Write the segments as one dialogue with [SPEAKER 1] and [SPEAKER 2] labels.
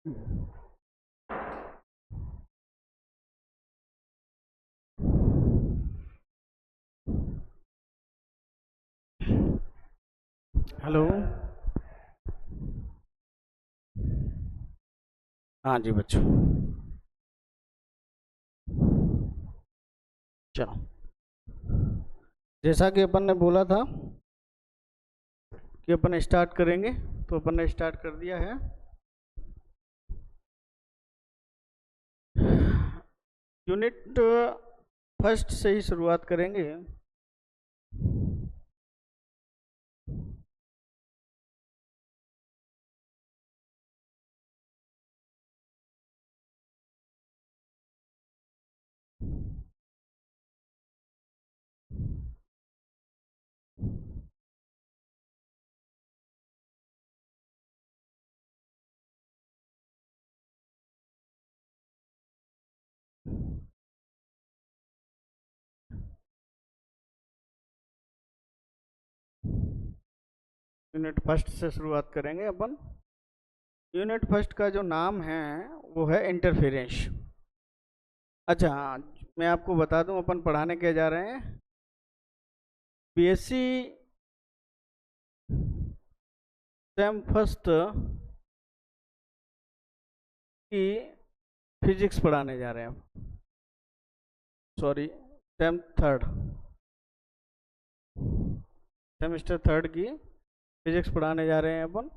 [SPEAKER 1] Hello. हाँ जी बच्चों, चलो। जैसा कि अपन ने बोला था कि अपन स्टार्ट करेंगे, तो अपन ने स्टार्ट कर दिया है। यूनिट फर्स्ट से ही शुरुआत करेंगे। यूनिट फर्स्ट से शुरुआत करेंगे अपन। यूनिट फर्स्ट का जो नाम है वो है इंटरफेरेंस। अच्छा हाँ, मैं आपको बता दूं अपन पढ़ाने क्या जा रहे हैं। बीएससी सेम फर्स्ट की फिजिक्स पढ़ाने जा रहे हैं। Sorry, same third, semester third की फिजिक्स पढ़ाने जा रहे हैं अपन।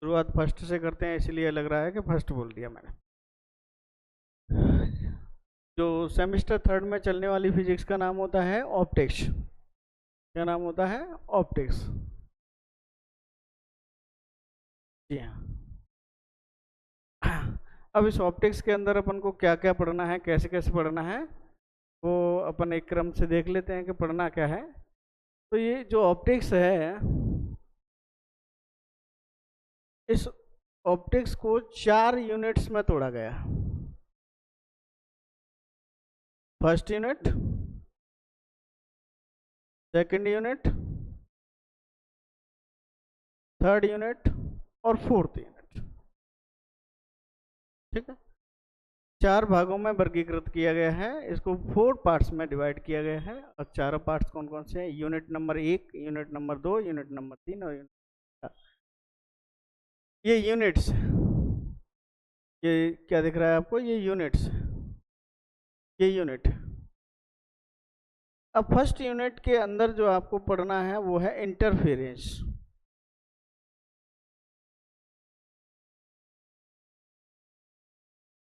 [SPEAKER 1] शुरुआत फर्स्ट से करते हैं, इसलिए लग रहा है कि फर्स्ट बोल दिया मैंने। जो सेमेस्टर थर्ड में चलने वाली फिजिक्स का नाम होता है ऑप्टिक्स। क्या नाम होता है? ऑप्टिक्स। जी हाँ। अब इस ऑप्टिक्स के अंदर अपन को क्या क्या पढ़ना है, कैसे कैसे पढ़ना है, वो अपन एक क्रम से देख लेते हैं कि पढ़ना क्या है। तो ये जो ऑप्टिक्स है, इस ऑप्टिक्स को 4 यूनिट्स में तोड़ा गया। First unit, second unit, third unit और फोर्थ यूनिट। ठीक है, 4 भागों में वर्गीकृत किया गया है। इसको 4 पार्ट्स में डिवाइड किया गया है। और चारों पार्ट्स कौन कौन से हैं? Unit number 1, unit number 2, unit number 3 और ये यूनिट्स। ये क्या दिख रहा है आपको? ये यूनिट्स, ये यूनिट। अब फर्स्ट यूनिट के अंदर जो आपको पढ़ना है वो है इंटरफेरेंस।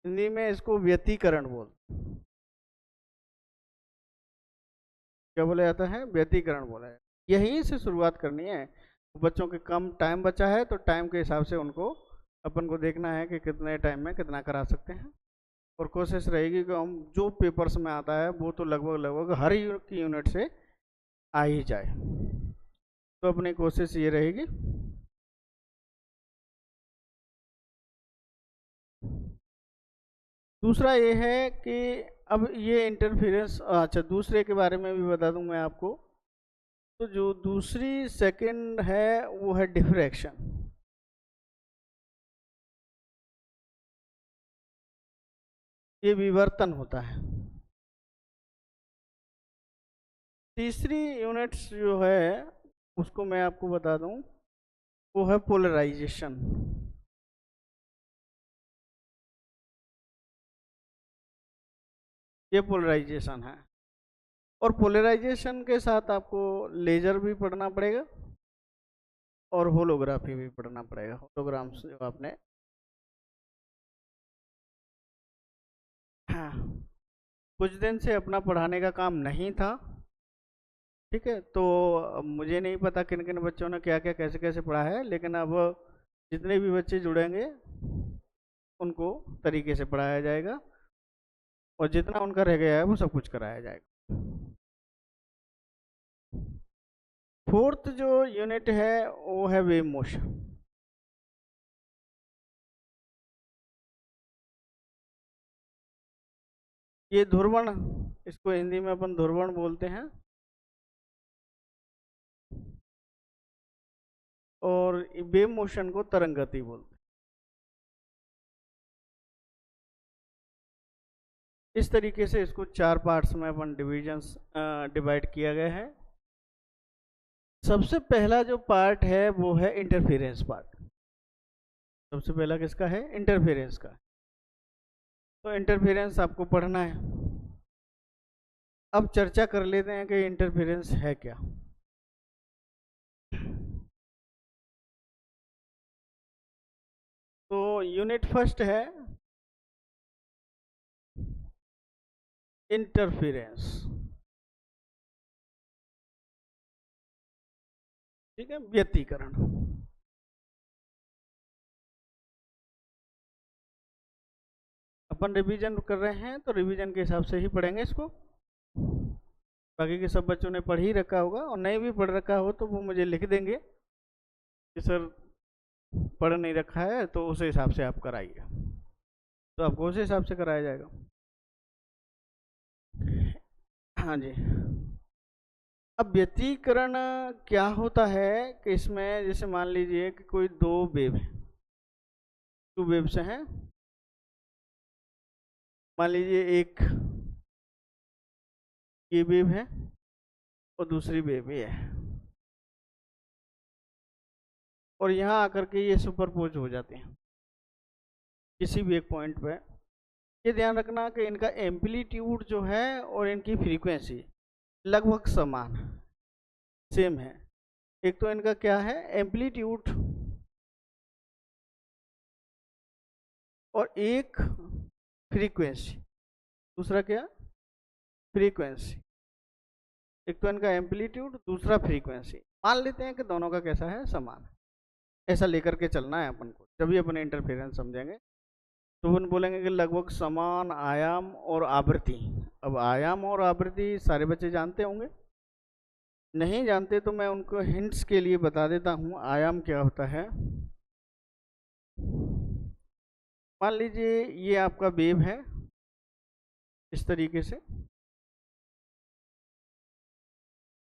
[SPEAKER 1] हिंदी में इसको व्यतिकरण बोल, क्या बोला जाता है? व्यतिकरण बोला है। यहीं से शुरुआत करनी है। बच्चों के कम टाइम बचा है, तो टाइम के हिसाब से उनको अपन को देखना है कि कितने टाइम में कितना करा सकते हैं। और कोशिश रहेगी कि हम जो पेपर्स में आता है वो तो लगभग लगभग हर की यूनिट से आ ही जाए। तो अपनी कोशिश ये रहेगी। दूसरा ये है कि अब ये इंटरफेरेंस, अच्छा दूसरे के बारे में भी बता दूं मैं आपको। तो जो दूसरी सेकंड है वो है डिफ्रैक्शन। ये विवर्तन होता है। तीसरी यूनिट्स जो है उसको मैं आपको बता दूं, वो है पोलराइजेशन। ये पोलराइजेशन है। और पोलराइजेशन के साथ आपको लेजर भी पढ़ना पड़ेगा और होलोग्राफी भी पढ़ना पड़ेगा। होलोग्राम्स जो आपने, हाँ, कुछ दिन से अपना पढ़ाने का काम नहीं था। ठीक है, तो मुझे नहीं पता किन किन बच्चों ने क्या क्या कैसे कैसे पढ़ा है, लेकिन अब जितने भी बच्चे जुड़ेंगे उनको तरीके से पढ़ाया जाएगा और जितना उनका रह गया है वो सब कुछ कराया जाएगा। फोर्थ जो यूनिट है वो है वेव मोशन। ये ध्रुवण, इसको हिंदी में अपन ध्रुवण बोलते हैं। और वेव मोशन को तरंग गति बोलते हैं। इस तरीके से इसको 4 पार्ट्स में अपन डिवाइड किया गया है। सबसे पहला जो पार्ट है वो है इंटरफेरेंस पार्ट। सबसे पहला किसका है? इंटरफेरेंस का। तो इंटरफेरेंस आपको पढ़ना है। अब चर्चा कर लेते हैं कि इंटरफेरेंस है क्या। तो यूनिट फर्स्ट है इंटरफेरेंस। ठीक है, व्यतिकरण। अपन रिवीजन कर रहे हैं तो रिवीजन के हिसाब से ही पढ़ेंगे इसको। बाकी के सब बच्चों ने पढ़ ही रखा होगा, और नहीं भी पढ़ रखा हो तो वो मुझे लिख देंगे कि सर पढ़ नहीं रखा है, तो उस हिसाब से आप कराइए, तो आपको उस हिसाब से कराया जाएगा। हाँ जी। अब व्यतिकरण क्या होता है कि इसमें जैसे मान लीजिए कि कोई दो वेव है, टू वेव्स हैं। मान लीजिए एक ये वेव है और दूसरी वेव ये है, और यहाँ आकर के ये सुपरपोज हो जाते हैं किसी भी एक पॉइंट पे। ये ध्यान रखना कि इनका एम्पलीट्यूड जो है और इनकी फ्रीक्वेंसी लगभग समान सेम है। एक तो इनका क्या है, एम्पलीट्यूड, और एक फ्रीक्वेंसी, दूसरा क्या, फ्रीक्वेंसी। एक तो इनका एम्पलीट्यूड, दूसरा फ्रीक्वेंसी। मान लेते हैं कि दोनों का कैसा है, समान। ऐसा लेकर के चलना है अपन को, जब भी अपन इंटरफेरेंस समझेंगे तो अपन बोलेंगे कि लगभग समान आयाम और आवृत्ति। अब आयाम और आवृत्ति सारे बच्चे जानते होंगे, नहीं जानते तो मैं उनको हिंट्स के लिए बता देता हूँ आयाम क्या होता है। मान लीजिए ये आपका वेव है इस तरीके से,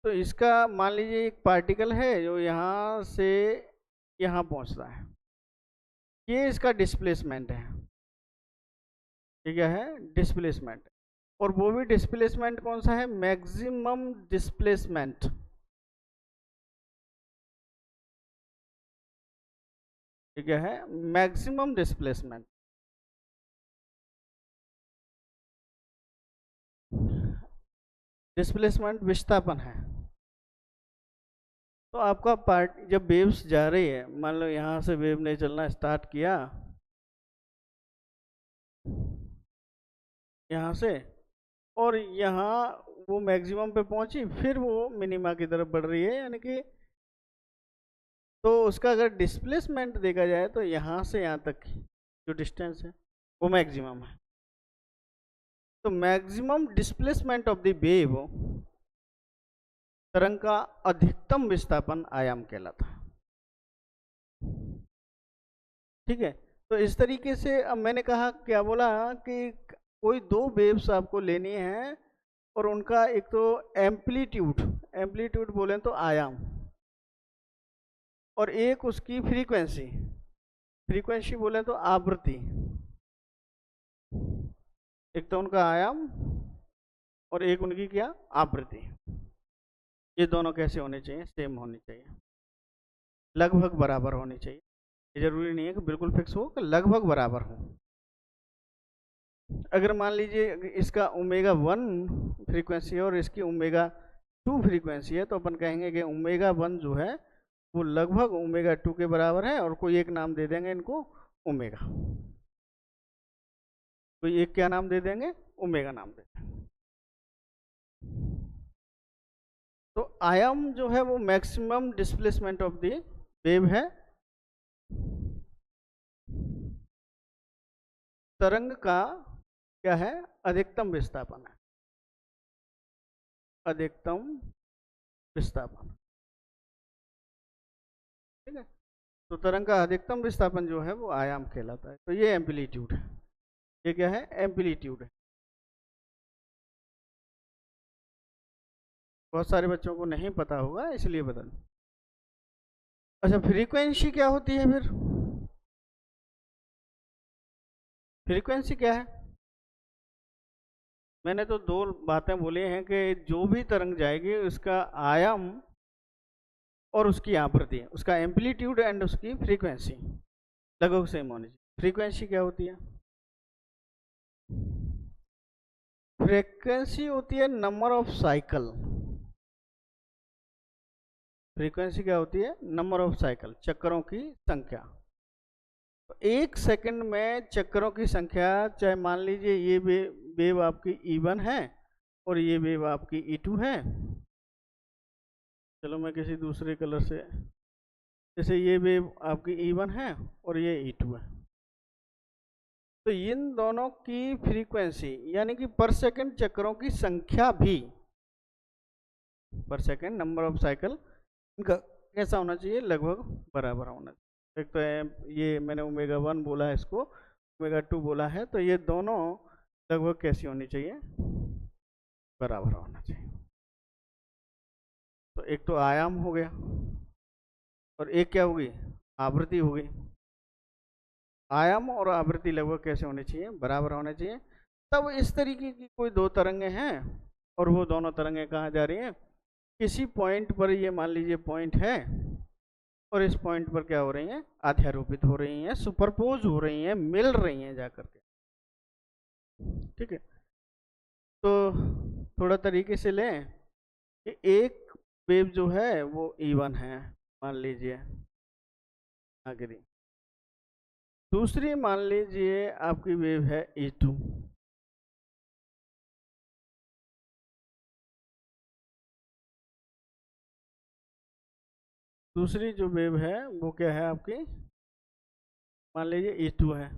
[SPEAKER 1] तो इसका मान लीजिए एक पार्टिकल है जो यहाँ से यहाँ पहुँचता है, ये इसका डिस्प्लेसमेंट है। ये क्या है, डिस्प्लेसमेंट। और वो भी डिस्प्लेसमेंट कौन सा है, मैक्सिमम डिस्प्लेसमेंट। ये क्या है, मैक्सिमम डिस्प्लेसमेंट। डिस्प्लेसमेंट विस्थापन है। तो आपका पार्ट जब वेव्स जा रही है, मान लो यहाँ से वेव ने चलना स्टार्ट किया यहाँ से, और यहाँ वो मैक्सिमम पे पहुंची, फिर वो मिनिमा की तरफ बढ़ रही है, यानी कि तो उसका अगर डिस्प्लेसमेंट देखा जाए तो यहाँ से यहाँ तक जो डिस्टेंस है वो मैक्सिमम है। तो maximum displacement of the wave तरंग का अधिकतम विस्थापन आयाम कहलाता है। ठीक है, तो इस तरीके से अब मैंने कहा, क्या बोला कि कोई दो वेव्स आपको लेनी है, और उनका एक तो एम्पलीट्यूड, एम्पलीट्यूड बोलें तो आयाम, और एक उसकी फ्रीक्वेंसी, फ्रीक्वेंसी बोले तो आवृत्ति। एक तो उनका आयाम और एक उनकी क्या, आवृत्ति। ये दोनों कैसे होने चाहिए, सेम होनी चाहिए, लगभग बराबर होनी चाहिए। ये जरूरी नहीं है कि बिल्कुल फिक्स हो, कि लगभग बराबर हो। अगर मान लीजिए इसका ω1 फ्रीक्वेंसी है और इसकी ω2 फ्रीक्वेंसी है, तो अपन कहेंगे कि ω1 जो है वो लगभग ω2 के बराबर है, और कोई एक नाम दे देंगे इनको ओमेगा। कोई एक क्या नाम दे देंगे, ओमेगा नाम दे देंगे। तो आयाम जो है वो maximum displacement of the wave है। तरंग का क्या है, अधिकतम विस्थापन है, अधिकतम विस्थापन। ठीक है, तो तरंग का अधिकतम विस्थापन जो है वो आयाम कहलाता है। तो ये एम्पलीट्यूड है, ये क्या है, एम्पलीट्यूड है। बहुत सारे बच्चों को नहीं पता होगा, इसलिए बता दूं। अच्छा, फ्रीक्वेंसी क्या होती है फिर? फ्रीक्वेंसी क्या है? मैंने तो दो बातें बोली हैं कि जो भी तरंग जाएगी उसका आयाम और उसकी आवृत्ति, उसका एम्पलीट्यूड एंड उसकी फ्रीक्वेंसी लगभग सेम होनी चाहिए। फ्रीक्वेंसी क्या होती है? फ्रीक्वेंसी होती है नंबर ऑफ साइकिल। फ्रीक्वेंसी क्या होती है? नंबर ऑफ साइकिल, चक्करों की संख्या। तो एक सेकंड में चक्करों की संख्या, चाहे मान लीजिए ये वेव आपकी E1 है और ये वेव आपकी E2 है। चलो मैं किसी दूसरे कलर से, जैसे ये वेव आपकी E1 है और ये E2 है, तो इन दोनों की फ्रीक्वेंसी यानी कि पर सेकंड चक्करों की संख्या भी, पर सेकंड नंबर ऑफ साइकिल, इनका कैसा होना चाहिए? लगभग बराबर होना चाहिए। एक तो ये मैंने ओमेगा 1 बोला है, इसको ओमेगा 2 बोला है, तो ये दोनों लगभग कैसी होनी चाहिए? बराबर होना चाहिए। तो एक तो आयाम हो गया और एक क्या होगी? आवृत्ति हो गई। आयाम और आवृत्ति लगभग कैसे होनी चाहिए? बराबर होने चाहिए। तब इस तरीके की कोई दो तरंगें हैं और वो दोनों तरंगें कहाँ जा रही हैं? किसी पॉइंट पर, ये मान लीजिए पॉइंट है और इस पॉइंट पर क्या हो रही हैं? अध्यारोपित हो रही हैं, सुपरपोज हो रही हैं, मिल रही हैं जाकर के। ठीक है, तो थोड़ा तरीके से लें कि एक वेव जो है वो E1 है मान लीजिए, आगे दूसरी मान लीजिए आपकी वेव है E2। दूसरी जो वेव है वो क्या है आपकी? मान लीजिए E2 है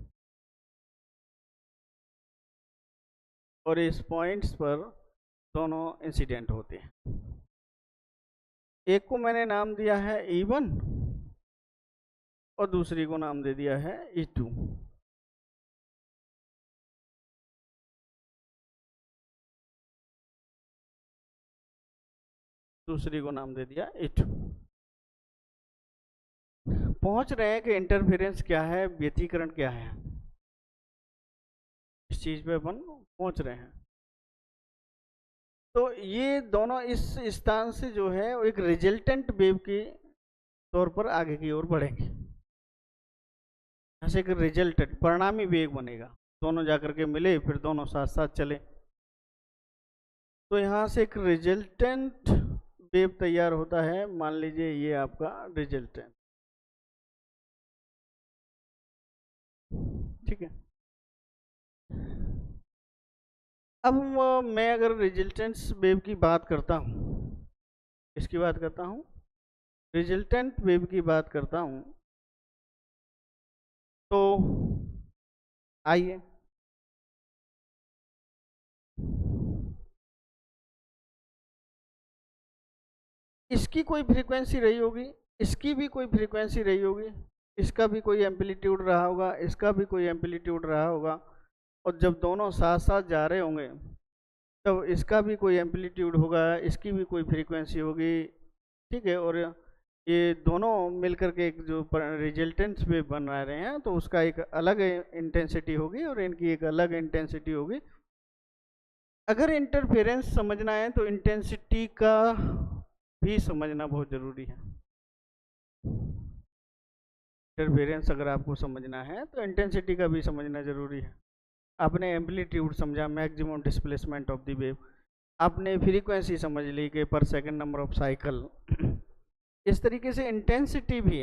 [SPEAKER 1] और इस पॉइंट्स पर दोनों इंसिडेंट होते हैं। एक को मैंने नाम दिया है E1 और दूसरी को नाम दे दिया है E2। दूसरी को नाम दे दिया E2। पहुंच रहे हैं कि इंटरफेरेंस क्या है, व्यतिकरण क्या है, इस चीज पे अपन पहुंच रहे हैं। तो ये दोनों इस स्थान से जो है वो एक रिजल्टेंट वेव के तौर पर आगे की ओर बढ़ेंगे। यहाँ से एक रिजल्टेंट परिणामी वेग बनेगा, दोनों जाकर के मिले फिर दोनों साथ साथ चले, तो यहाँ से एक रिजल्टेंट वेव तैयार होता है। मान लीजिए ये आपका रिजल्टेंट, ठीक है। अब मैं अगर रिजल्टेंट वेव की बात करता हूँ, इसकी बात करता हूँ, रिजल्टेंट वेव की बात करता हूँ, तो आइए इसकी कोई फ्रीक्वेंसी रही होगी, इसकी भी कोई फ्रीक्वेंसी रही होगी, इसका भी कोई एम्पलीट्यूड रहा होगा, इसका भी कोई एम्पलीट्यूड रहा होगा, और जब दोनों साथ साथ जा रहे होंगे तब इसका भी कोई एम्पलीट्यूड होगा, इसकी भी कोई फ्रीक्वेंसी होगी, ठीक है। और ये दोनों मिलकर के एक जो रिजल्टेंट वेव बना रहे हैं तो उसका एक अलग इंटेंसिटी होगी और इनकी एक अलग इंटेंसिटी होगी। अगर इंटरफेरेंस समझना है तो इंटेंसिटी का भी समझना बहुत जरूरी है। इंटरफेरेंस अगर आपको समझना है तो इंटेंसिटी का भी समझना जरूरी है। आपने एम्पलीट्यूड समझा, maximum displacement of the wave, आपने फ्रीक्वेंसी समझ ली कि पर सेकंड नंबर ऑफ साइकिल, इस तरीके से इंटेंसिटी भी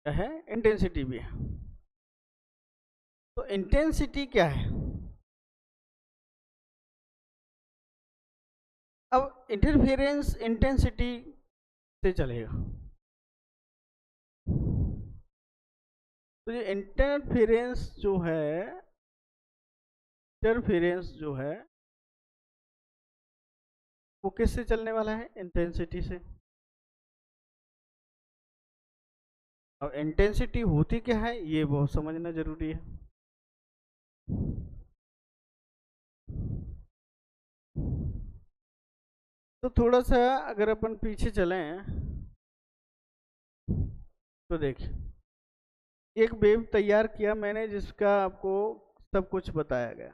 [SPEAKER 1] है इंटेंसिटी भी है। तो इंटेंसिटी क्या है? अब इंटरफेरेंस इंटेंसिटी से चलेगा, तो ये इंटरफेरेंस जो है वो किससे चलने वाला है? इंटेंसिटी से। अब इंटेंसिटी होती क्या है ये बहुत समझना जरूरी है। तो थोड़ा सा अगर अपन पीछे चलें तो देखिए एक वेव तैयार किया मैंने जिसका आपको सब कुछ बताया गया,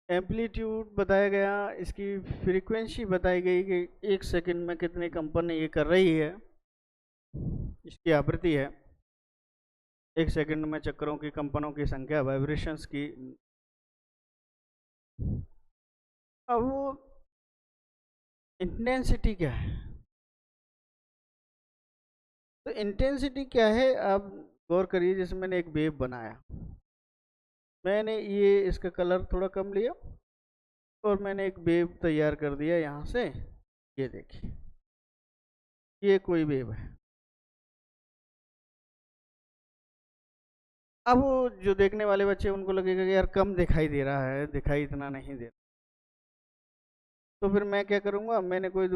[SPEAKER 1] एम्पलीट्यूड बताया गया, इसकी फ्रीक्वेंसी बताई गई कि 1 सेकंड में कितने कंपन ये कर रही है, इसकी आवृत्ति है 1 सेकंड में चक्रों की कंपनों की संख्या, वाइब्रेशंस की। अब वो इंटेंसिटी क्या है, तो इंटेंसिटी क्या है आप गौर करिए। जैसे मैंने एक वेव बनाया, मैंने ये इसका कलर थोड़ा कम लिया और मैंने एक वेव तैयार कर दिया यहाँ से। ये देखिए ये कोई वेव है। अब वो जो देखने वाले बच्चे उनको लगेगा कि यार कम दिखाई दे रहा है, दिखाई इतना नहीं दे रहा, तो फिर मैं क्या करूँगा, मैंने कोई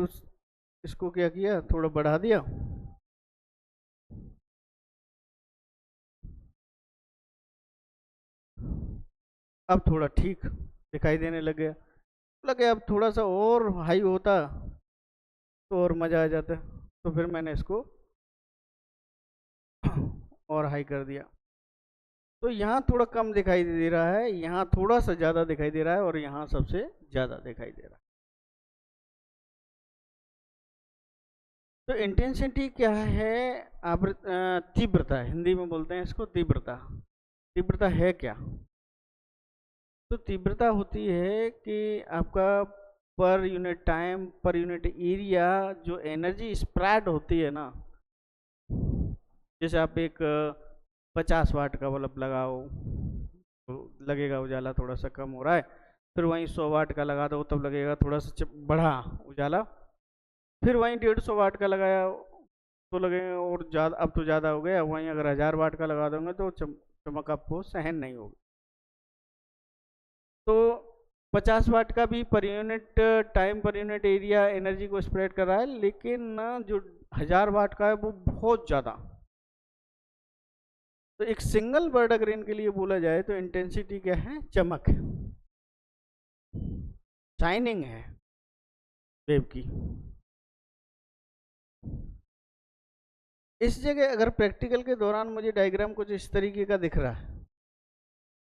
[SPEAKER 1] इसको क्या किया, थोड़ा बढ़ा दिया। अब थोड़ा ठीक दिखाई देने लग गया, लगे अब थोड़ा सा और हाई होता तो और मज़ा आ जाता। तो फिर मैंने इसको और हाई कर दिया, तो यहाँ थोड़ा कम दिखाई दे रहा है, यहाँ थोड़ा सा ज़्यादा दिखाई दे रहा है और यहाँ सबसे ज़्यादा दिखाई दे रहा है। तो इंटेंसिटी क्या है, तीव्रता, हिंदी में बोलते हैं इसको तीव्रता। तीव्रता है क्या, तो तीव्रता होती है कि आपका per unit time per unit area जो एनर्जी स्प्रेड होती है ना, जैसे आप एक 50 वाट का बल्ब लगाओ तो लगेगा उजाला थोड़ा सा कम हो रहा है, फिर वहीं 100 वाट का लगा दो तब लगेगा थोड़ा सा बढ़ा उजाला, फिर वहीं 150 वाट का लगाया तो लगेगा और ज़्यादा, अब तो ज़्यादा हो गया, वहीं अगर 1000 वाट का लगा दोगे तो चमक आपको सहन नहीं होगी। तो 50 वाट का भी per unit time per unit area energy को स्प्रेड कर रहा है, लेकिन ना जो 1000 वाट का है वो बहुत ज़्यादा। तो एक सिंगल वर्ड अगर इनके लिए बोला जाए तो इंटेंसिटी क्या है, चमक है, शाइनिंग है वेव की। इस जगह अगर प्रैक्टिकल के दौरान मुझे डायग्राम कुछ इस तरीके का दिख रहा है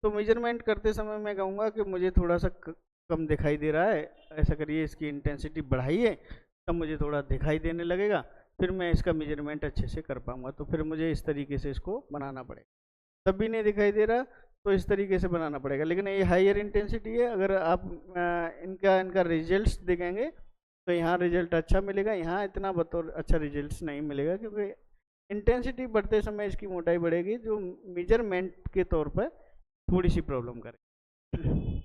[SPEAKER 1] तो मेजरमेंट करते समय मैं कहूँगा कि मुझे थोड़ा सा कम दिखाई दे रहा है, ऐसा करिए इसकी इंटेंसिटी बढ़ाइए तब मुझे थोड़ा दिखाई देने लगेगा, फिर मैं इसका मेजरमेंट अच्छे से कर पाऊँगा। तो फिर मुझे इस तरीके से इसको बनाना पड़ेगा, तब भी नहीं दिखाई दे रहा तो इस तरीके से बनाना पड़ेगा। लेकिन ये हाइयर इंटेंसिटी है, अगर आप इनका इनका रिजल्ट्स देखेंगे तो यहाँ रिजल्ट अच्छा मिलेगा, यहाँ इतना बतौर अच्छा रिजल्ट्स नहीं मिलेगा, क्योंकि इंटेंसिटी बढ़ते समय इसकी मोटाई बढ़ेगी जो मेजरमेंट के तौर पर थोड़ी सी प्रॉब्लम करे।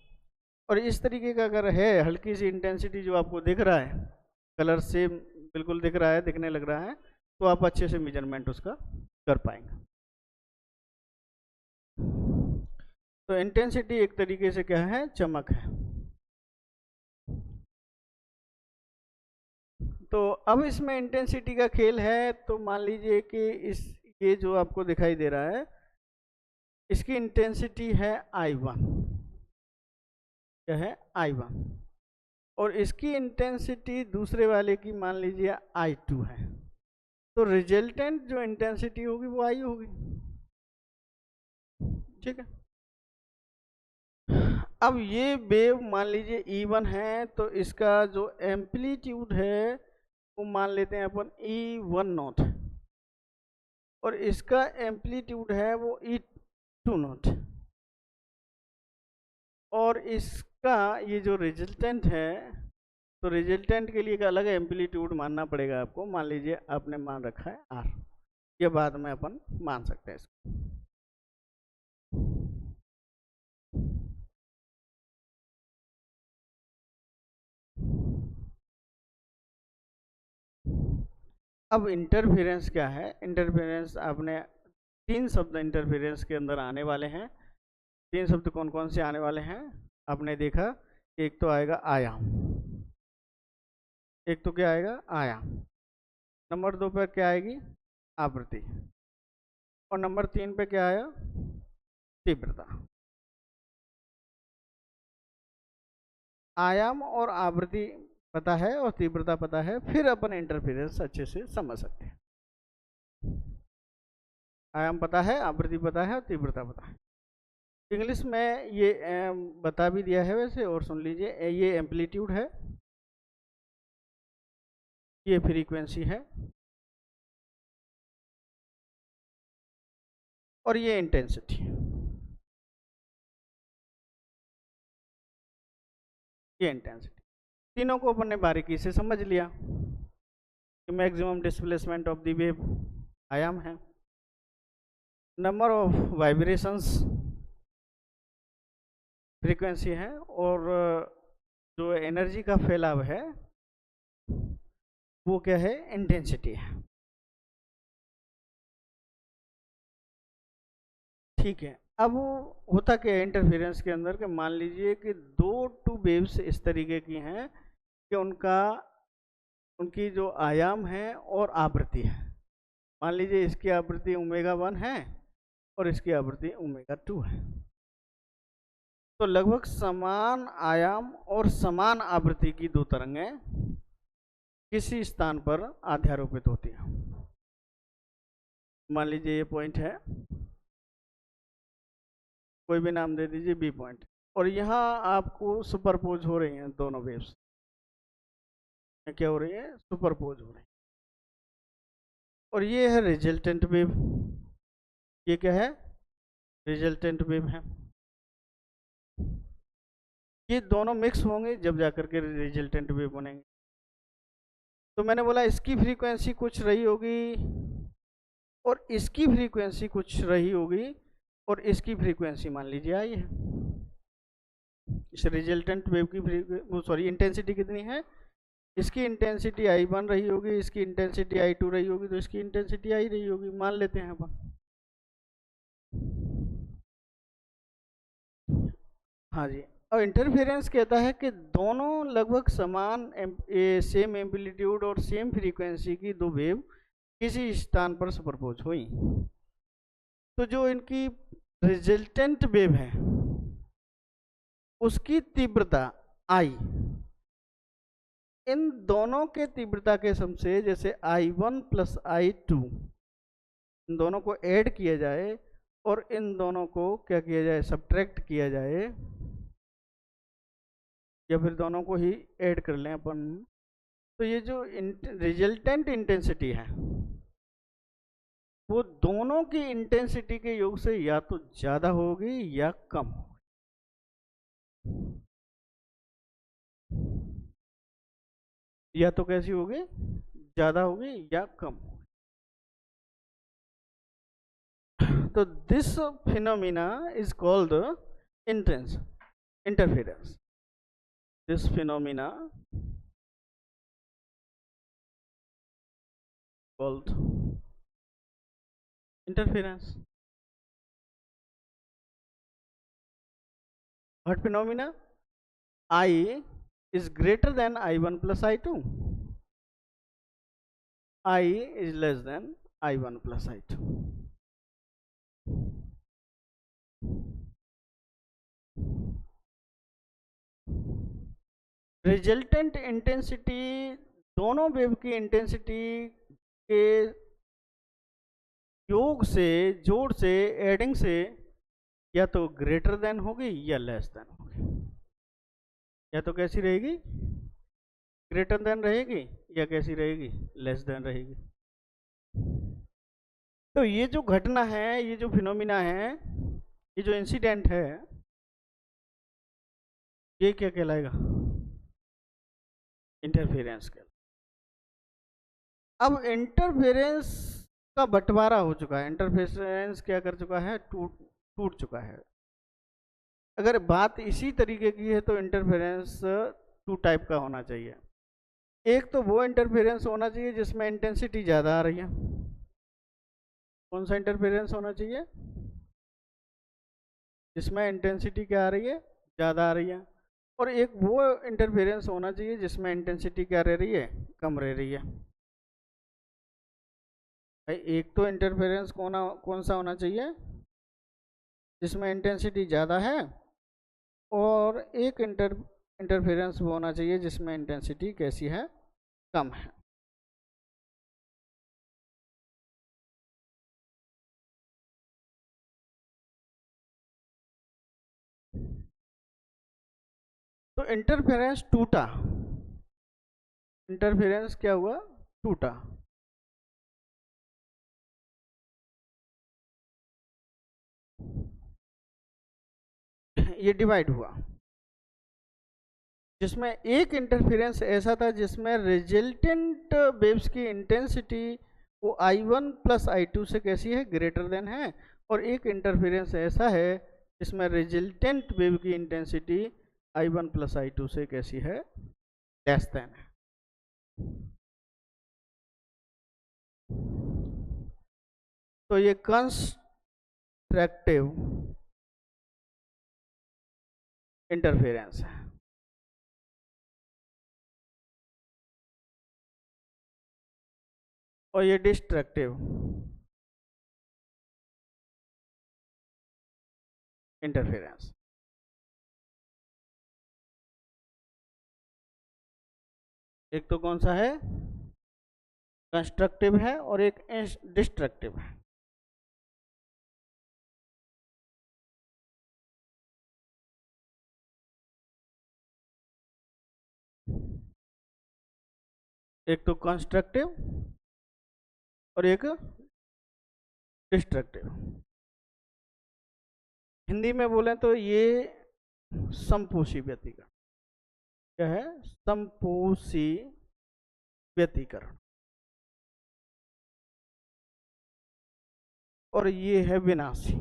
[SPEAKER 1] और इस तरीके का अगर है हल्की सी इंटेंसिटी जो आपको दिख रहा है, कलर से बिल्कुल दिख रहा है, दिखने लग रहा है, तो आप अच्छे से मेजरमेंट उसका कर पाएंगे। तो इंटेंसिटी एक तरीके से क्या है, चमक है। तो अब इसमें इंटेंसिटी का खेल है, तो मान लीजिए कि ये जो आपको दिखाई दे रहा है इसकी इंटेंसिटी है I1, क्या है I1, और इसकी इंटेंसिटी दूसरे वाले की मान लीजिए I2 है, तो रिजल्टेंट जो इंटेंसिटी होगी वो I होगी, ठीक है। अब ये वेव मान लीजिए E1 है, तो इसका जो एम्पलीट्यूड है वो मान लेते हैं अपन E1 नॉट, और इसका एम्पलीट्यूड है वो E2 नॉट, और इसका ये जो रिजल्टेंट है, तो रिजल्टेंट के लिए एक अलग एम्पलीट्यूड मानना पड़ेगा आपको। मान लीजिए आपने मान रखा है R, ये बाद में अपन मान सकते हैं इसको। अब इंटरफेरेंस क्या है, इंटरफेरेंस आपने 3 शब्द इंटरफेरेंस के अंदर आने वाले हैं। 3 शब्द कौन कौन से आने वाले हैं, आपने देखा, एक तो आएगा आयाम, एक तो क्या आएगा आयाम, नंबर 2 पर क्या आएगी आवृत्ति, और नंबर 3 पे क्या आया तीव्रता। आयाम और आवृत्ति पता है और तीव्रता पता है, फिर अपन इंटरफेरेंस अच्छे से समझ सकते हैं। आयाम पता है, आवृत्ति पता है और तीव्रता पता है। इंग्लिश में ये बता भी दिया है वैसे, और सुन लीजिए, ये एम्पलीट्यूड है, ये फ्रीक्वेंसी है, और ये इंटेंसिटी। ये इंटेंसिटी, तीनों को अपन ने बारीकी से समझ लिया कि maximum displacement of the wave आयाम है, नंबर ऑफ वाइब्रेशंस फ्रीक्वेंसी है, और जो एनर्जी का फैलाव है वो क्या है, इंटेंसिटी है। ठीक है, अब होता क्या है इंटरफेरेंस के अंदर कि मान लीजिए कि टू वेव्स इस तरीके की हैं कि उनकी जो आयाम है और आवृत्ति है, मान लीजिए इसकी आवृत्ति ओमेगा 1 है और इसकी आवृत्ति ओमेगा 2 है, तो लगभग समान आयाम और समान आवृत्ति की दो तरंगें किसी स्थान पर अध्यारोपित होती हैं। मान लीजिए ये पॉइंट है, कोई भी नाम दे दीजिए बी पॉइंट, और यहाँ आपको सुपरपोज हो रही हैं दोनों वेव्स। क्या हो रही है, सुपरपोज हो रही है, और ये है रिजल्टेंट वेव। ये क्या है, रिजल्टेंट वेव है। ये दोनों मिक्स होंगे जब जाकर के रिजल्टेंट वेव बनेंगे। तो मैंने बोला इसकी फ्रीक्वेंसी कुछ रही होगी और इसकी फ्रीक्वेंसी कुछ रही होगी, और इसकी फ्रीक्वेंसी मान लीजिए आई है। इस रिजल्टेंट वेव की इंटेंसिटी कितनी है, इसकी इंटेंसिटी I1 रही होगी, इसकी इंटेंसिटी I2 रही होगी, तो इसकी इंटेंसिटी I रही होगी, मान लेते हैं अपन। हाँ जी, और इंटरफेरेंस कहता है कि दोनों लगभग समान सेम एम्पलीट्यूड और सेम फ्रीक्वेंसी की दो वेव किसी स्थान पर सुपरपोज हुई, तो जो इनकी रिजल्टेंट वेव है उसकी तीव्रता I, इन दोनों के तीव्रता के सम से, जैसे I1 प्लस I2, इन दोनों को ऐड किया जाए और इन दोनों को क्या किया जाए, सब्ट्रैक्ट किया जाए, या फिर दोनों को ही ऐड कर लें अपन, तो ये जो रिजल्टेंट इंटेंसिटी है वो दोनों की इंटेंसिटी के योग से या तो ज्यादा होगी या कम होगी। या तो कैसी होगी, ज्यादा होगी या कम होगी। तो this phenomena is called interference. This phenomena called interference. What phenomena? I is greater than I1 plus I2. I is less than I1 plus I2. Resultant intensity दोनों वेव की इंटेंसिटी के योग से, जोड़ से, एडिंग से या तो ग्रेटर देन होगी या लेस देन होगी। या तो कैसी रहेगी, ग्रेटर देन रहेगी, या कैसी रहेगी, लेस देन रहेगी। तो ये जो घटना है, ये जो फिनोमिना है, ये जो इंसिडेंट है, ये क्या कहलाएगा, इंटरफेरेंस कहलाएगा। अब इंटरफेरेंस का बंटवारा हो चुका है, इंटरफेरेंस क्या कर चुका है, टूट चुका है। अगर बात इसी तरीके की है तो इंटरफेरेंस टू टाइप का होना चाहिए। एक तो वो इंटरफेरेंस होना चाहिए जिसमें इंटेंसिटी ज़्यादा आ रही है। कौन सा इंटरफेरेंस होना चाहिए, जिसमें इंटेंसिटी क्या आ रही है, ज़्यादा आ रही है। और एक वो इंटरफेरेंस होना चाहिए जिसमें इंटेंसिटी क्या रह रही है, कम रह रही है। भाई एक तो इंटरफेरेंस कौन सा होना चाहिए, जिसमें इंटेंसिटी ज़्यादा है, और एक इंटरफेरेंस वो होना चाहिए जिसमें इंटेंसिटी कैसी है, कम है। तो इंटरफेरेंस टूटा, इंटरफेरेंस क्या हुआ, टूटा। ये डिवाइड हुआ, जिसमें एक इंटरफेरेंस ऐसा था जिसमें रिजल्टेंट वेव्स की इंटेंसिटी वो I1 प्लस I2 से कैसी है, ग्रेटर देन है। और एक इंटरफेरेंस ऐसा है जिसमें रिजल्टेंट वेव की इंटेंसिटी I1 प्लस I2 से कैसी है, लेस देन है। तो ये कंस्ट्रक्टिव इंटरफेरेंस है। और ये डिस्ट्रक्टिव इंटरफेरेंस। एक तो कौन सा है, कंस्ट्रक्टिव है, और एक डिस्ट्रक्टिव है। एक तो कंस्ट्रक्टिव और एक डिस्ट्रक्टिव। हिंदी में बोले तो ये संपोषी व्यतिकरण। क्या है, संपोषी व्यतिकरण। और ये है विनाशी।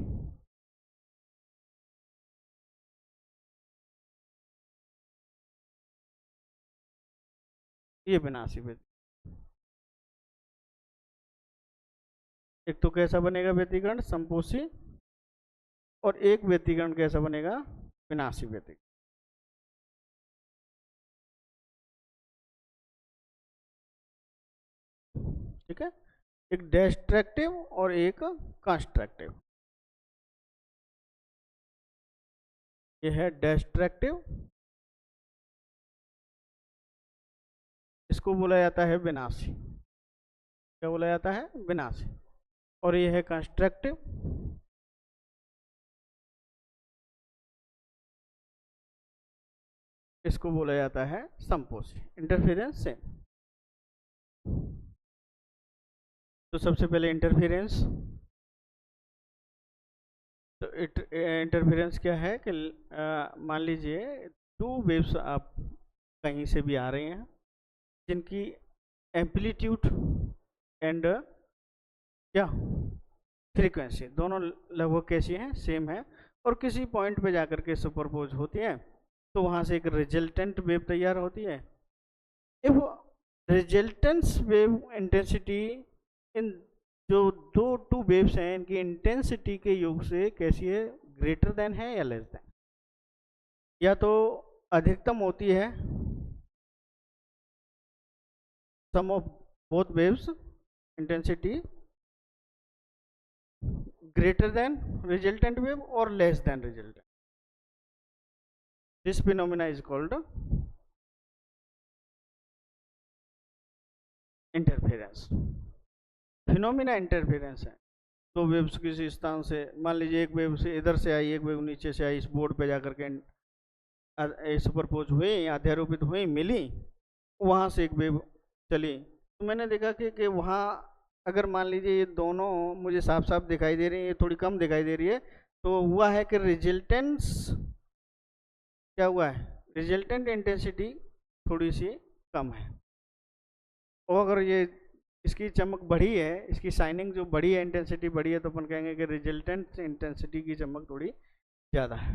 [SPEAKER 1] ये विनाशी व्यतिकरण। एक तो कैसा बनेगा व्यतिकरण, संपोषी, और एक व्यतिकरण कैसा बनेगा, विनाशी व्यतिकरण। ठीक है, एक डिस्ट्रक्टिव और एक कंस्ट्रक्टिव। ये है डिस्ट्रक्टिव, इसको बोला जाता है विनाशी। क्या बोला जाता है, विनाशी। और ये है कंस्ट्रक्टिव, इसको बोला जाता है संपोषी। इंटरफेरेंस से तो सबसे पहले इंटरफेरेंस। तो इंटरफेरेंस क्या है कि मान लीजिए टू वेव्स आप कहीं से भी आ रहे हैं जिनकी एम्पलीट्यूड एंड क्या फ्रीक्वेंसी दोनों लगभग कैसी हैं, सेम है, और किसी पॉइंट पे जाकर के सुपरपोज होती है, तो वहाँ से एक रिजल्टेंट वेव तैयार होती है। इफ रिजल्टेंस वेव इंटेंसिटी, इन जो दो टू वेव्स हैं इनकी इंटेंसिटी के योग से कैसी है, ग्रेटर देन है या लेस देन। या तो अधिकतम होती है sum of both waves intensity greater than resultant wave or less than resultant. This phenomena is called interference. Phenomena interference है। दो वेव्स किसी स्थान से, मान लीजिए एक वेव से इधर से आई, एक वेव नीचे से आई, इस बोर्ड पे जाकर के सुपरपोज हुई, अध्यारोपित हुई, मिली, वहाँ से एक वेव चली। तो मैंने देखा कि वहाँ अगर मान लीजिए ये दोनों मुझे साफ साफ दिखाई दे रही है, ये थोड़ी कम दिखाई दे रही है, तो हुआ है कि रिजल्टेंस क्या हुआ है, रिजल्टेंट इंटेंसिटी थोड़ी सी कम है। और अगर ये इसकी चमक बढ़ी है, इसकी शाइनिंग जो बढ़ी है, इंटेंसिटी बढ़ी है, तो अपन कहेंगे कि रिजल्टेंट इंटेंसिटी की चमक थोड़ी ज़्यादा है।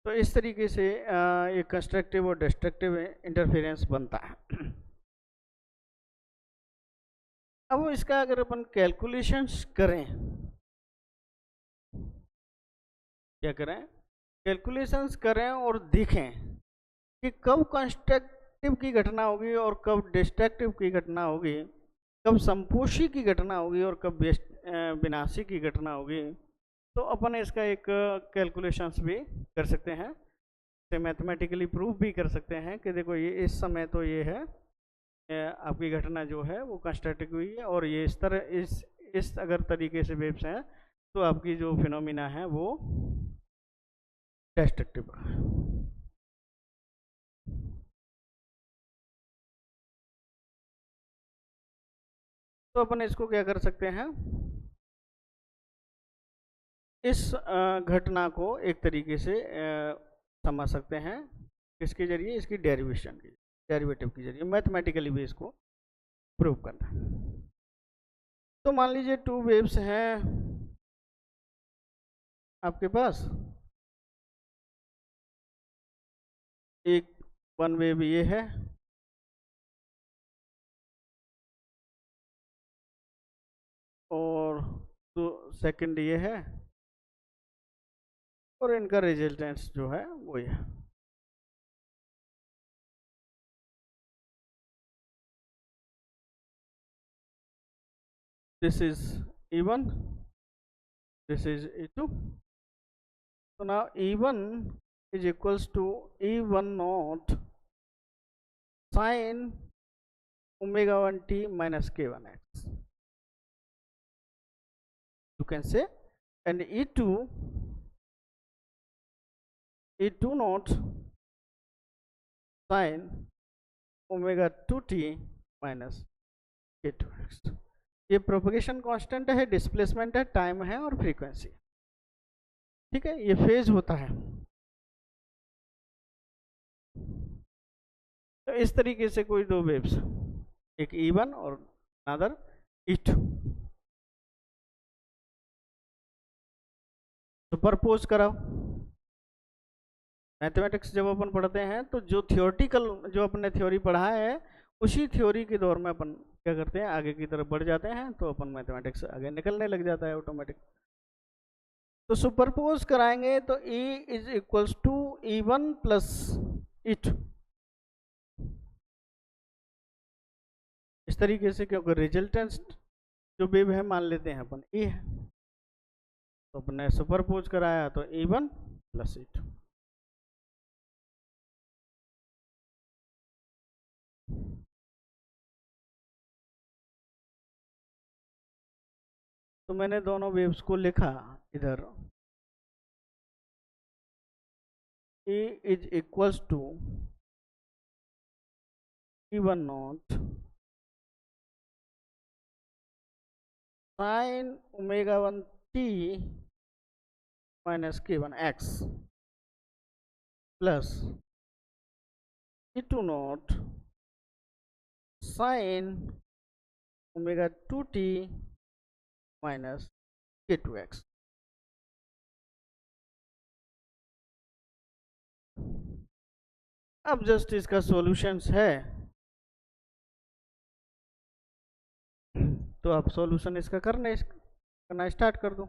[SPEAKER 1] तो इस तरीके से ये कंस्ट्रक्टिव और डिस्ट्रक्टिव इंटरफेरेंस बनता है। अब इसका अगर अपन कैलकुलेशंस करें, क्या करें, कैलकुलेशंस करें और देखें कि कब कंस्ट्रक्टिव की घटना होगी और कब डिस्ट्रक्टिव की घटना होगी, कब संपोषी की घटना होगी और कब विनाशी की घटना होगी, तो अपन इसका एक कैलकुलेशंस भी कर सकते हैं, इसे मैथमेटिकली प्रूव भी कर सकते हैं कि देखो ये इस समय तो ये है, आपकी घटना जो है वो कंस्ट्रक्टिव हुई है, और ये इस तरह इस अगर तरीके से वेव्स हैं तो आपकी जो फिनोमिना है वो डेस्ट्रक्टिव है। तो अपन इसको क्या कर सकते हैं, इस घटना को एक तरीके से समझ सकते हैं, किसके जरिए, इसकी डेरिवेशन की, डेरिवेटिव के जरिए, मैथमेटिकली भी इसको प्रूव करना है। तो मान लीजिए टू वेव्स हैं आपके पास, एक वन वेव ये है और तो सेकंड ये है, और इनका रिजल्टेंस जो है वो ये है। This is E1, this is E2. So now E1 is equals to E1 naught sin omega 1t minus k1x. You can say, and E2 naught sin omega 2t minus k2x. ये प्रोपगेशन कांस्टेंट है, displacement है, time है और frequency, ठीक है, ये phase होता है। तो इस तरीके से कोई दो वेव्स, एक E1 और अनदर E2, सुपरपोज कराओ। मैथमेटिक्स जब अपन पढ़ते हैं तो जो थियोरटिकल, जो अपने थ्योरी पढ़ा है उसी थ्योरी के दौर में अपन क्या करते हैं, आगे की तरफ बढ़ जाते हैं, तो अपन मैथमेटिक्स आगे निकलने लग जाता है ऑटोमेटिक। तो सुपरपोज कराएंगे तो E is equals to E1 plus E2, इस तरीके से, क्योंकि रिजल्टेंट जो वेव है मान लेते हैं अपन E है, तो अपन ने सुपरपोज कराया तो E1 प्लस E2। तो मैंने दोनों वेव्स को लिखा इधर, E is equals to E1 not sin omega 1t minus k1x plus E2 naught sin omega 2t minus k2x। अब जस्ट इसका सॉल्यूशंस है, तो आप सॉल्यूशन इसका करना स्टार्ट कर दो।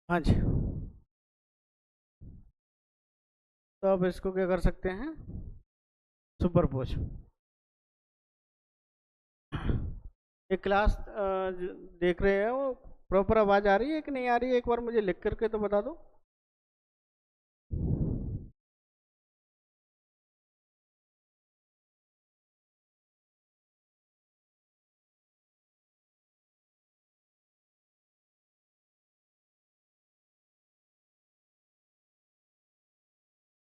[SPEAKER 1] हाँ जी, तो अब इसको क्या कर सकते हैं, सुपरपोज। ये क्लास देख रहे हैं वो प्रॉपर आवाज आ रही है कि नहीं आ रही है, एक बार मुझे लिख करके तो बता दो।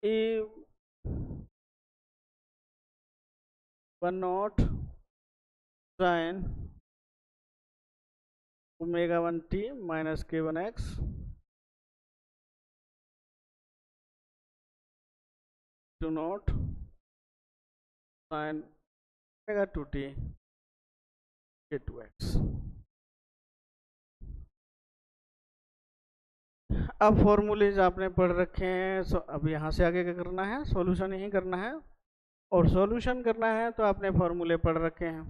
[SPEAKER 1] E 1 naught sin omega 1t minus k1x 2 naught sin omega 2t k2x। अब फॉर्मूलेज आपने पढ़ रखे हैं, अब यहाँ से आगे क्या करना है, सॉल्यूशन ही करना है। और सॉल्यूशन करना है तो आपने फॉर्मूले पढ़ रखे हैं,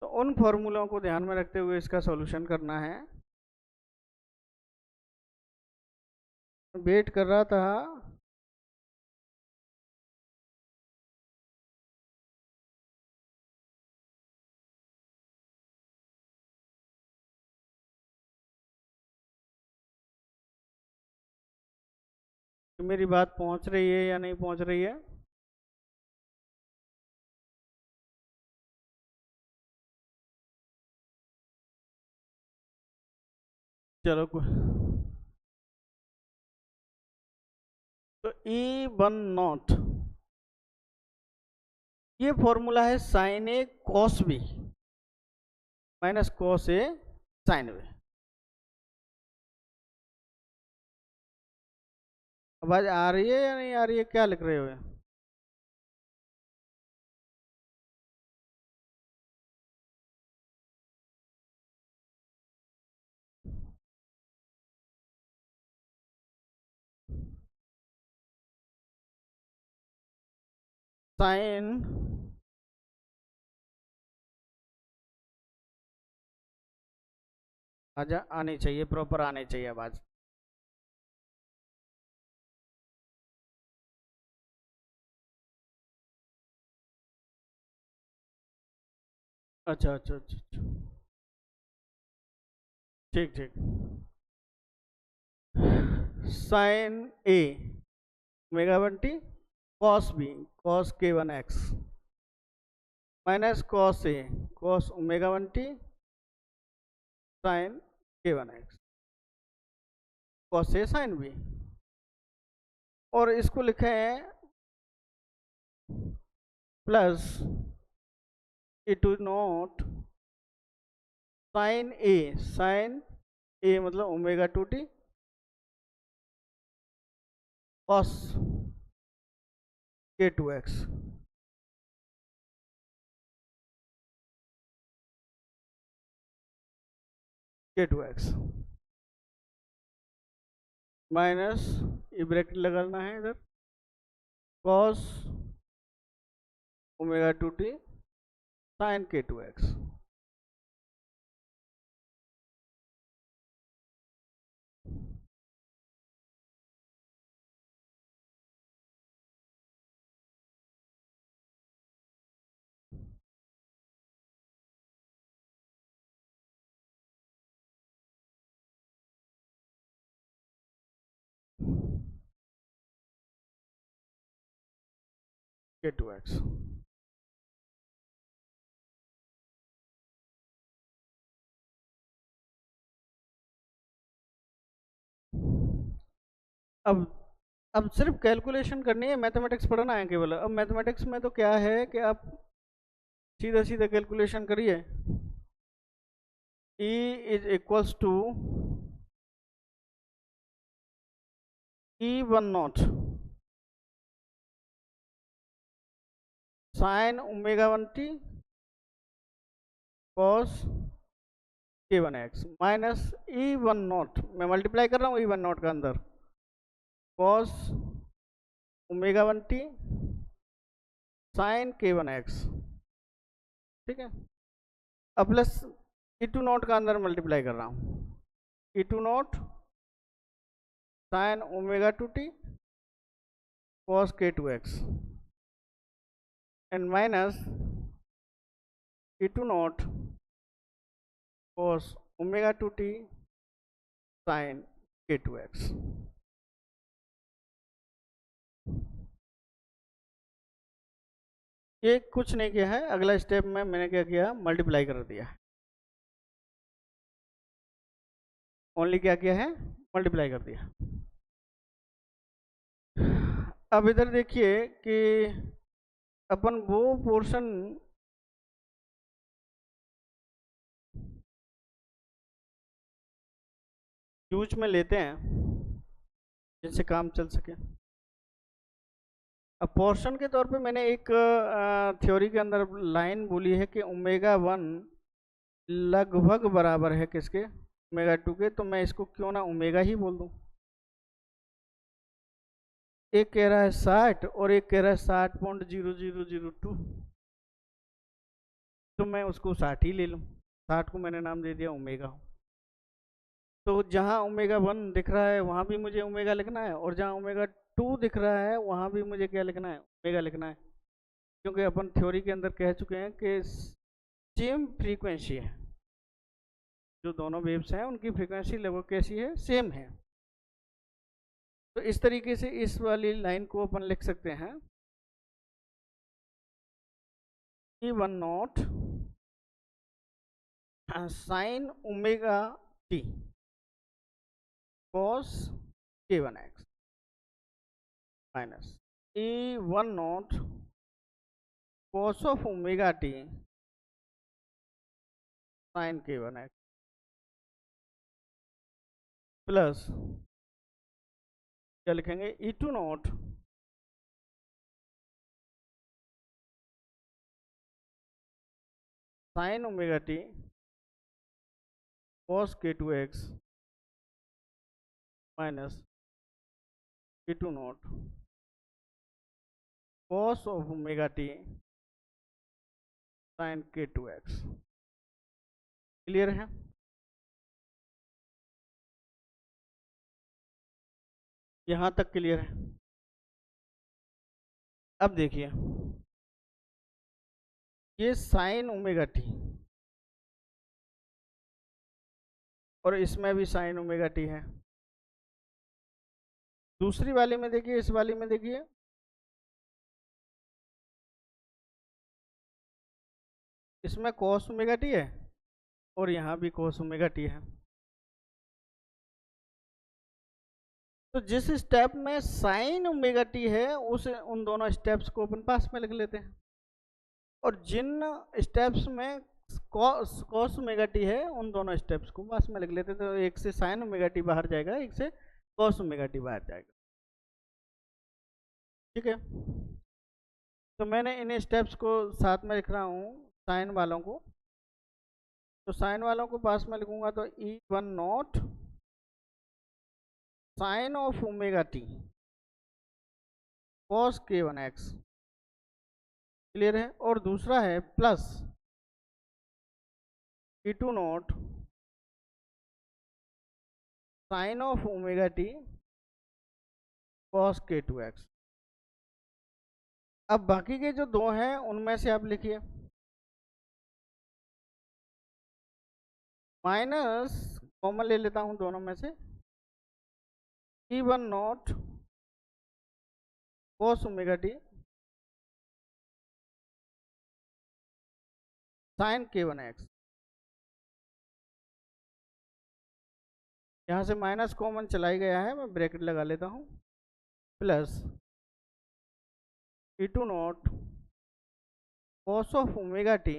[SPEAKER 1] तो उन फॉर्मूलों को ध्यान में रखते हुए इसका सॉल्यूशन करना है। वेट कर रहा था कि मेरी बात पहुंच रही है या नहीं पहुंच रही है। चलो तो E1 नॉट ये फॉर्मूला है sign A cos B minus cos a sine B. आवाज आ रही है या नहीं आ रही है, क्या लिख रहे हो? साइन आजा आनी चाहिए, प्रॉपर आनी चाहिए आवाज। अच्छा अच्छा अच्छा अच्छा, ठीक ठीक। Sine a omega 1t cos b cos k1x minus cos a cos omega 1t sine k1x cos a sine b. और इसको लिखे हैं प्लस E2 नॉट साइन ए मतलब omega 2t cos k2x minus ये ब्रैकेट लगाना है इधर cos omega 2t sign k2x। k2x अब सिर्फ कैलकुलेशन करनी है, मैथमेटिक्स पढ़ना है केवल। अब मैथमेटिक्स में तो क्या है कि आप सीधा सीधा कैलकुलेशन करिए। E is equals to E1 not sine omega 1t cos k1x minus E1 not, मैं मल्टीप्लाई कर रहा हूँ E1 नॉट का अंदर, cos omega 1t sine k1x। ठीक है, अब प्लस E2 नॉट का अंदर मल्टीप्लाई कर रहा हूँ, E2 not sine omega 2t cos k2x and minus E2 not cos omega 2t sin k2x। ये कुछ नहीं किया है, अगला स्टेप में मैंने क्या किया, मल्टीप्लाई कर दिया। ओनली क्या किया है, मल्टीप्लाई कर दिया। अब इधर देखिए कि अपन वो पोर्शन यूज में लेते हैं जिनसे काम चल सके। अब पोर्शन के तौर पे मैंने एक थ्योरी के अंदर लाइन बोली है कि ओमेगा 1 लगभग बराबर है किसके, ओमेगा 2 के। तो मैं इसको क्यों ना ओमेगा ही बोल दूं। एक कह रहा है 60 और एक कह रहा है 60.0002, तो मैं उसको 60 ही ले लूं। 60 को मैंने नाम दे दिया ओमेगा। तो जहाँ ओमेगा 1 दिख रहा है वहाँ भी मुझे ओमेगा लिखना है, और जहाँ ओमेगा 2 दिख रहा है वहाँ भी मुझे क्या लिखना है, ओमेगा लिखना है। क्योंकि अपन थ्योरी के अंदर कह चुके हैं कि सेम फ्रीक्वेंसी है, जो दोनों वेव्स हैं उनकी फ्रीक्वेंसी लगभग कैसी है, सेम है। तो इस तरीके से इस वाली लाइन को अपन लिख सकते हैं E1 not sine omega t cos K1x minus E1 not cos of omega t sine K1x plus क्या लिखेंगे, E2 not sine omega t cos K2x minus E2 not cos of omega t sine K2x। Clear है। यहाँ तक clear है। अब देखिए ये sign omega T और इसमें भी साइन ओमेगा टी है। दूसरी वाली में देखिए, इस वाली में देखिए इसमें कॉस ओमेगा टी है और यहाँ भी कॉस ओमेगा टी है। तो जिस स्टेप में साइन ओमेगा टी है उस उन दोनों स्टेप्स को अपन पास में लिख लेते हैं, और जिन स्टेप्स में कॉस ओमेगा टी है उन दोनों स्टेप्स को पास में लिख लेते हैं। तो एक से साइन ओमेगा टी बाहर जाएगा, एक से कॉस ओमेगा टी बाहर जाएगा। ठीक है। तो मैंने इन स्टेप्स को साथ में लिख रहा हूँ साइन वालों को। तो साइन वालों को पास में लिखूंगा तो E1 not sine of omega t cos K1x। Clear है। और दूसरा है plus E2 not sine of omega t cos K2x। अब बाकी के जो दो हैं उनमें से आप लिखिए माइनस, कॉमन ले लेता हूं दोनों में से, E1 not cos omega t sine K1x। यहाँ से माइनस कॉमन चलाई गया है, मैं ब्रैकेट लगा लेता हूँ, plus E2 not cos of omega t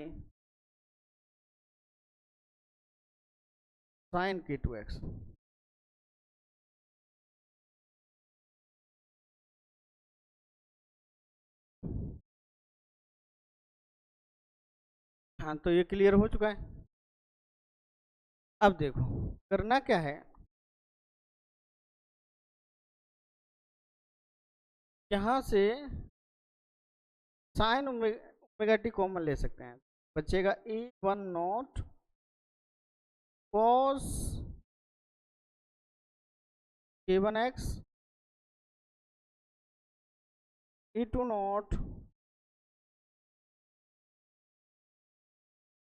[SPEAKER 1] sine K2x। हाँ, तो ये क्लियर हो चुका है। अब देखो करना क्या है, यहाँ से साइन ओमेगा टी कॉमन ले सकते हैं, बचेगा E1 not cos K1x E2 not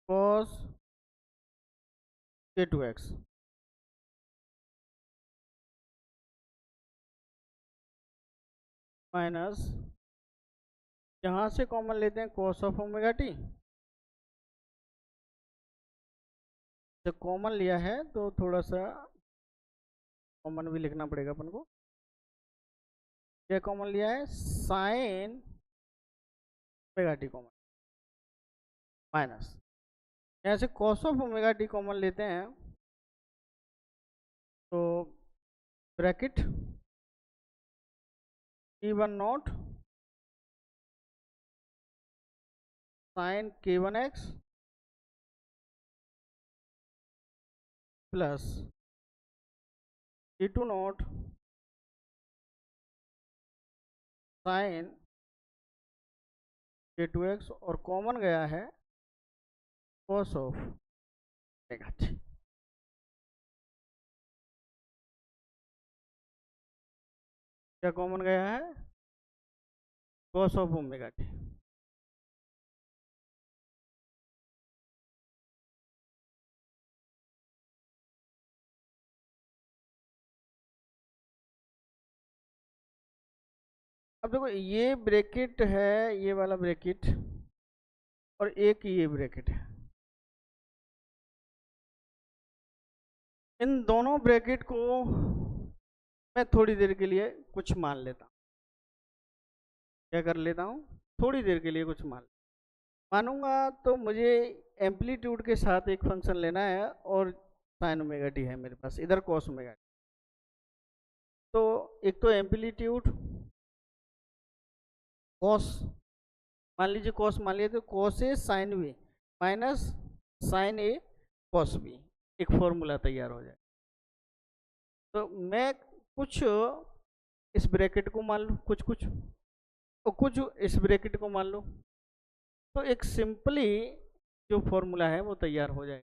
[SPEAKER 1] cos K2x minus, यहाँ से कॉमन लेते हैं कॉस ऑफ ओमेगा टी। जब कॉमन लिया है तो थोड़ा सा कॉमन भी लिखना पड़ेगा अपन को। क्या कॉमन लिया है? Sine omega t common minus, यहाँ से cos of omega t common लेते हैं तो bracket E1 not sine K1x plus E2 not sine K2x और कॉमन गया है कॉस ऑफ ओमेगा टी। क्या कॉमन गया है? Cos of omega t. अब देखो ये ब्रैकेट है, ये वाला ब्रैकेट, और एक ये ब्रैकेट है। इन दोनों ब्रैकेट को मैं थोड़ी देर के लिए कुछ मान लेता हूँ। क्या कर लेता हूँ? थोड़ी देर के लिए कुछ मानूंगा तो मुझे एम्पलीट्यूड के साथ एक फंक्शन लेना है और साइन ओमेगा टी है मेरे पास, इधर कॉस ओमेगा टी। तो एक तो एम्पलीट्यूड कॉस, मान लीजिए कॉस मान लिया, तो cos a sine B minus sign A cos B, एक फॉर्मूला तैयार हो जाए। तो मैं कुछ इस ब्रैकेट को मान लूँ, कुछ और कुछ इस ब्रैकेट को मान लूँ, तो एक सिंपली जो फॉर्मूला है वो तैयार हो जाएगा।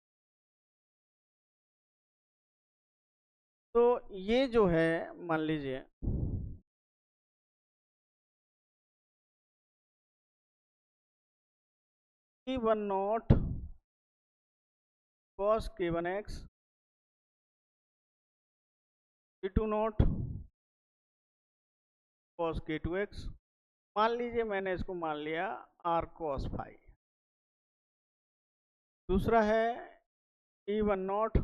[SPEAKER 1] तो ये जो है मान लीजिए E1 not cos K1x E2 not cos K2x, मान लीजिए मैंने इसको मान लिया R cos फाई। दूसरा है E1 not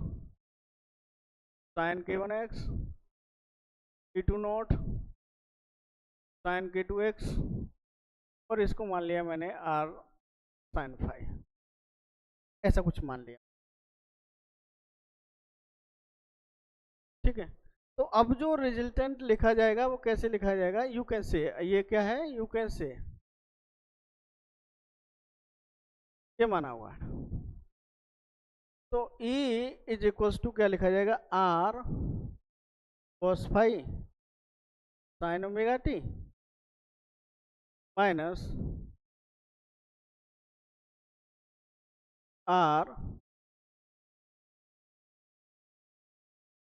[SPEAKER 1] sine K1x E2 not sine K2x, और इसको मान लिया मैंने R साइन फाई, ऐसा कुछ मान लिया। ठीक है, तो अब जो रिजल्टेंट लिखा जाएगा वो कैसे लिखा जाएगा? यू कैन से, ये क्या है? यू कैन से, ये माना हुआ है। तो E इज इक्वल्स टू क्या लिखा जाएगा? R cos phi sine omega t minus R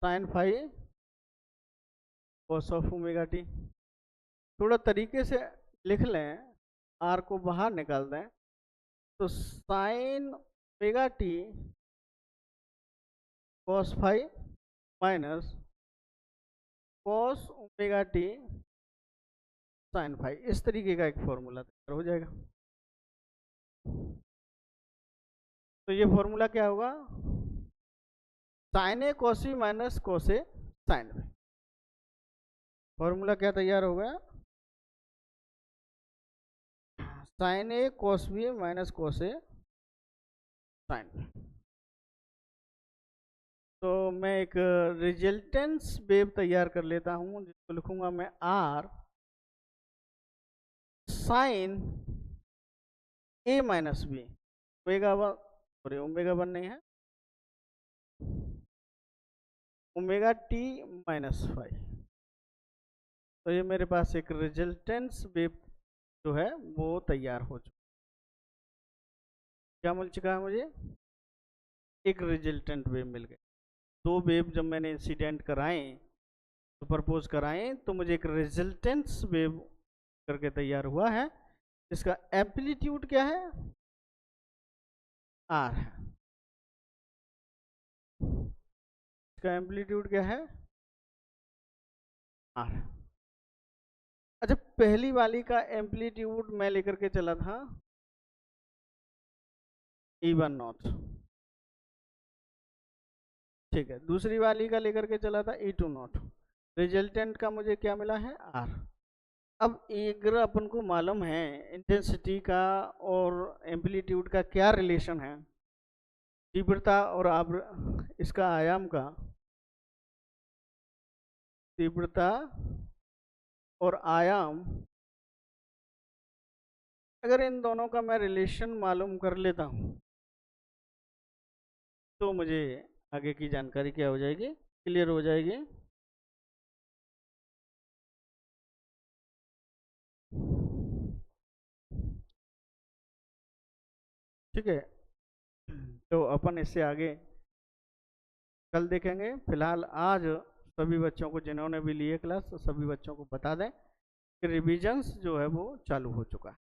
[SPEAKER 1] sine phi cos of omega t. थोड़ा तरीके से लिख लें, R को बाहर निकाल दें, तो sine omega t cos phi minus cos omega t sine phi, इस तरीके का एक फॉर्मूला तैयार हो जाएगा। तो ये फॉर्मूला क्या होगा? Sign A cos B minus cos a sine B. Formula क्या तैयार हो गया? Sign A cos B minus cos a sine B. तो मैं एक रिजल्टेंस वेव तैयार कर लेता हूं, जिसको लिखूंगा मैं R sine A minus B omega one, sorry omega one नहीं है, ओमेगा टी माइनस फाइव। तो ये मेरे पास एक रिजल्टेंस वेव जो है वो तैयार हो चुका। क्या मिल चुका है मुझे? एक रिजल्टेंट वेव मिल गई। दो वेव जब मैंने इंसिडेंट कराए, सुपरपोज कराए, तो मुझे एक रिजल्टेंस वेव करके तैयार हुआ है, जिसका एम्पलीट्यूड क्या है? आर है। इसका एम्पलीट्यूड क्या है? आर। अच्छा, पहली वाली का एम्पलीट्यूड मैं लेकर के चला था E1 नॉट, ठीक है। दूसरी वाली का लेकर के चला था E2 नॉट। रिजल्टेंट का मुझे क्या मिला है? आर। अब अगर अपन को मालूम है इंटेंसिटी का और एम्पलीट्यूड का क्या रिलेशन है, तीव्रता और इसका आयाम का, तीव्रता और आयाम, अगर इन दोनों का मैं रिलेशन मालूम कर लेता हूँ तो मुझे आगे की जानकारी क्या हो जाएगी, क्लियर हो जाएगी। ठीक है, तो अपन इससे आगे कल देखेंगे। फिलहाल आज सभी बच्चों को जिन्होंने भी लिए क्लास, सभी बच्चों को बता दें कि रिविजन्स जो है वो चालू हो चुका है।